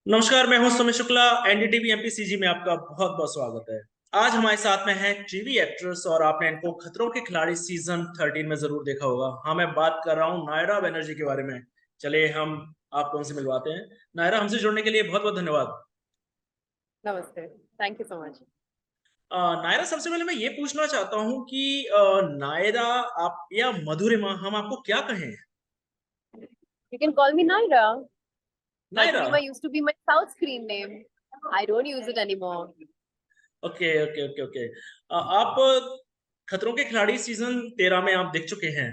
नमस्कार, मैं हूं सुमित शुक्ला। एनडीटीवी एमपीसीजी में आपका बहुत बहुत स्वागत है। आज हमारे साथ में है टीवी एक्ट्रेस और आपने इनको खतरों के खिलाड़ी सीजन 13 में जरूर देखा होगा। हाँ, मैं बात कर रहा हूँ नायरा बनर्जी के बारे में। चलिए हम आपको उनसे मिलवाते हैं। नायरा, हमसे जुड़ने के लिए बहुत बहुत धन्यवाद। नमस्ते। Thank you so much. Naira, सबसे पहले मैं ये पूछना चाहता हूँ कि नायरा आप या मधुरिमा, हम आपको क्या कहें? You can call me Naira. Naira. Madhurima used to be my South screen name. I don't use it anymore. Okay okay okay okay. आप खतरों के खिलाड़ी सीजन 13 में आप देख चुके हैं,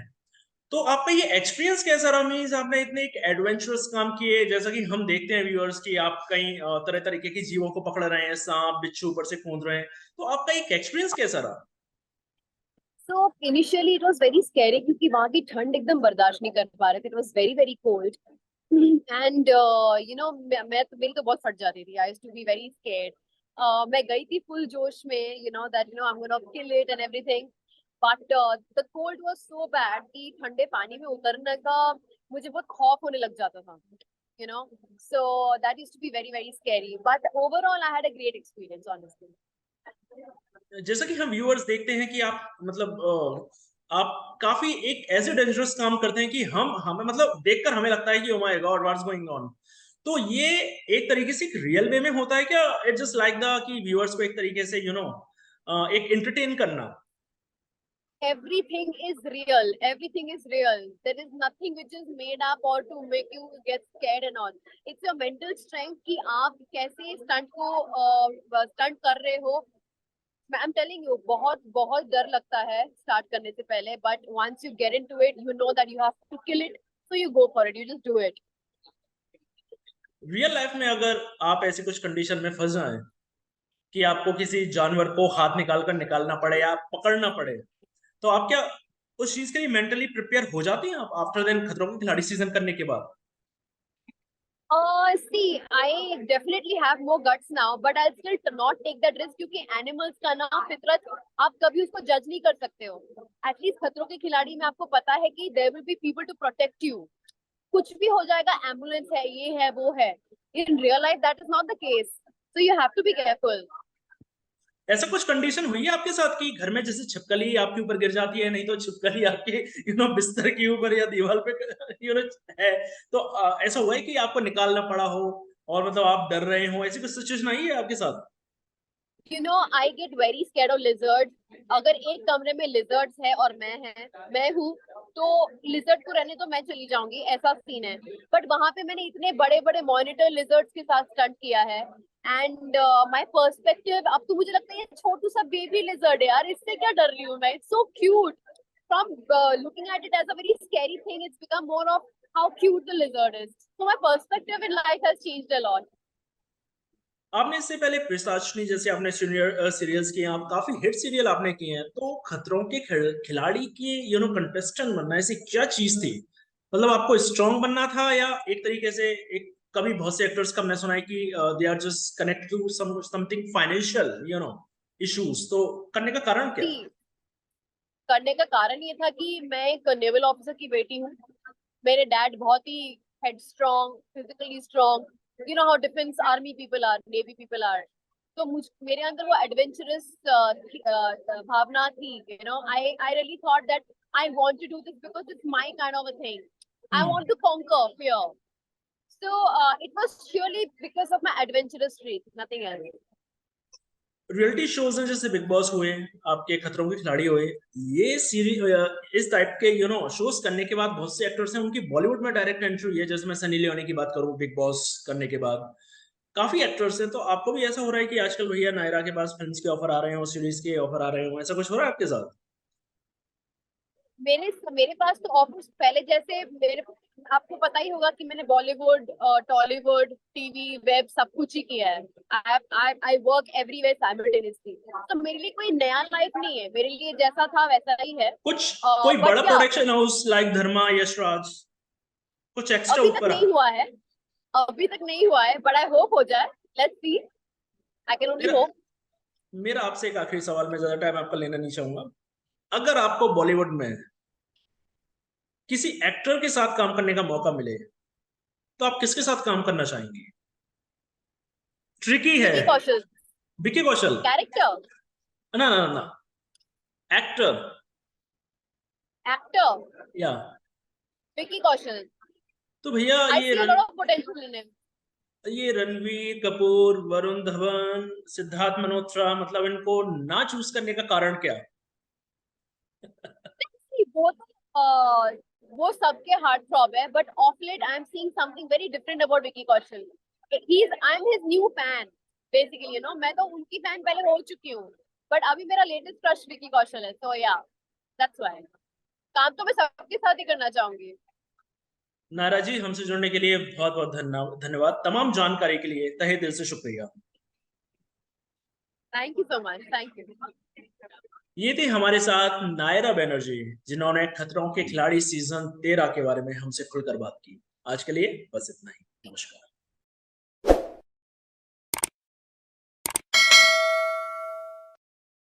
तो आपका ये एक्सपीरियंस कैसा रहा? मीन्स आपने इतने एक एडवेंचरस काम किए, जैसा कि हम देखते हैं व्यूअर्स की आप कई तरह तरीके के जीवों को पकड़ रहे हैं, सांप बिच्छू ऊपर से कूद रहे हैं, तो आपका एक एक्सपीरियंस कैसा रहा? So initially it was very scary क्योंकि वहाँ की ठंड एकदम बर्दाश्त नहीं कर पा रहे थे. It was very very cold. And मैं तो मेरी तो बहुत फट जाती थी. I used to be very scared. मैं गई थी full जोश में, that I'm gonna kill it and everything. But the cold was so bad कि ठंडे पानी में उतरने का मुझे बहुत खौफ होने लग जाता था. you know so that used to be very very scary, but overall I had a great experience, honestly. जैसा कि हम व्यूअर्स देखते हैं कि आप मतलब आप काफी एक ऐसे डेंजरस काम करते हैं कि हम हमें मतलब देखकर हमें लगता है कि oh my God what's going on. तो ये एक तरीके से एक रियल वे में होता है क्या? इट जस्ट लाइक द कि व्यूअर्स को एक तरीके से एक एंटरटेन करना। Everything is real. Everything is real. There is nothing which is made up or to make you get scared and all. It's your mental strength कि आप कैसे स्टंट कर रहे हो. I'm telling you, बहुत बहुत डर लगता है स्टार्ट करने से पहले, but once you get into it, you know that you have to kill it, so you go for it. You just do it. Real life में अगर आप ऐसी कुछ कंडीशन में फंस जाएं कि आपको किसी जानवर को हाथ निकाल कर निकालना पड़े या पकड़ना पड़े, तो आप क्या उस चीज के लिए मेंटली प्रिपेयर हो जाती हैं आप आफ्टर देन खतरों के खिलाड़ी सीजन करने के बाद? See, I definitely have more guts now, but I'll still not take that risk क्योंकि animals का ना फितरत, आप कभी उसको जज नहीं कर सकते हो. एटलीस्ट खतरों के खिलाड़ी में आपको पता है कि there will be people to protect you. कुछ भी हो जाएगा, एम्बुलेंस है, ये है, वो है. In real life, that is not the case. So you have to be careful. ऐसा कुछ कंडीशन हुई है आपके साथ कि घर में जैसे छिपकली आपके ऊपर गिर जाती है, नहीं तो छिपकली आपके बिस्तर के ऊपर या दीवार पे है, तो ऐसा हुआ है कि आपको निकालना पड़ा हो और मतलब आप डर रहे हो, ऐसी कुछ सिचुएशन आई है आपके साथ? I get very scared of lizards. अगर एक कमरे में lizards है और मैं हूँ, तो lizard को रहने तो मैं चली जाऊंगी, ऐसा सीन है. बट वहां पे मैंने इतने बड़े बड़े मॉनिटर lizards के साथ स्टंट किया है. एंड माय पर्सपेक्टिव, अब तो मुझे लगता है ये छोटू सा बेबी लिजर्ड है यार, इससे क्या डर रही हूँ मैं. It's so cute. From looking at it as a very scary thing, it's become more of how cute the lizard is. So my perspective in life has changed a lot. आपने इससे पहले पिशाचनी जैसे आपने सीनियर सीरियल्स किए, आप काफी hit serial आपने किए हैं, तो खतरों के खिलाड़ी की कंटेस्टेंट बनना ऐसी क्या चीज थी? मतलब आपको स्ट्रांग बनना था या एक तरीके से एक, कभी बहुत से एक्टर्स का हमने सुना है कि they are just connect to something financial issues, तो करने का कारण क्या? See, करने का कारण ये था कि मैं एक नेवल ऑफिसर की बेटी हूँ. मेरे डैड बहुत ही head strong, physically strong. You know how defence army people are, navy people are. तो मेरे अंदर वो एडवेंचरस भावना थी. I really thought that I want to do this because it's my kind of a thing. I want to conquer fear. So it was surely because of my adventurous streak, nothing else. Reality shows हैं जैसे big boss हुए, आपके खतरों के खिलाड़ी हुए, ये series इस टाइप के शोज करने के बाद बहुत से एक्टर्स हैं उनकी बॉलीवुड में डायरेक्ट एंट्री हुई है। जैसे मैं सनी लियोनी की बात करूं, बिग बॉस करने के बाद काफी एक्टर्स हैं, तो आपको भी ऐसा हो रहा है कि आजकल भैया नायरा के पास फिल्म्स के ऑफर आ रहे हो, सीरीज के ऑफर आ रहे हो, ऐसा कुछ हो रहा है आपके साथ? मेरे मेरे पास तो ऑफर्स पहले जैसे मेरे, आपको पता ही होगा कि मैंने बॉलीवुड, टॉलीवुड, टीवी, वेब सब कुछ ही किया है. I work everywhere simultaneously. तो मेरे लिए कोई नया लाइफ नहीं है, मेरे लिए जैसा था वैसा ही है. कुछ कोई बट बड़ा या प्रोडक्शन हाउस लाइक धर्मा, यशराज, कुछ एक्स्ट्रा अभी तक ऊपर? नहीं हुआ है. अभी तक नहीं हुआ है, बट आई होप हो जाए. Let's see. I can only मेरा होप. मेरा आपसे एक आखिरी सवाल, मैं ज्यादा टाइम आपका लेना नहीं चाहूंगा। अगर आपको बॉलीवुड में किसी एक्टर के साथ काम करने का मौका मिले, तो आप किसके साथ काम करना चाहेंगे? ट्रिकी है। विकी कौशल विकी कौशल? कैरेक्टर, ना ना ना, एक्टर। एक्टर या विकी कौशल। तो भैया I see a lot of potential in him. ये रणवीर कपूर, वरुण धवन, सिद्धार्थ मल्होत्रा, मतलब इनको ना चूज करने का कारण क्या? वो तो वो सबके हार्ट थ्रॉब है, but of late I am seeing something very different about Vicky Kaushal. He is I am his new fan basically, you know, मैं तो उनकी फैन पहले हो चुकी हूँ, बट अभी मेरा लेटेस्ट क्रश विकी कौशल है, सो या दैट्स व्हाई। काम तो मैं सबके साथ ही करना चाहूंगी। नायरा जी, हमसे जुड़ने के लिए बहुत बहुत धन्यवाद। तमाम जानकारी के लिए तहे दिल से शुक्रिया। Thank you so much, thank you. ये थी हमारे साथ नायरा बनर्जी, जिन्होंने खतरों के खिलाड़ी सीजन 13 के बारे में हमसे खुलकर बात की। आज के लिए बस इतना ही। नमस्कार।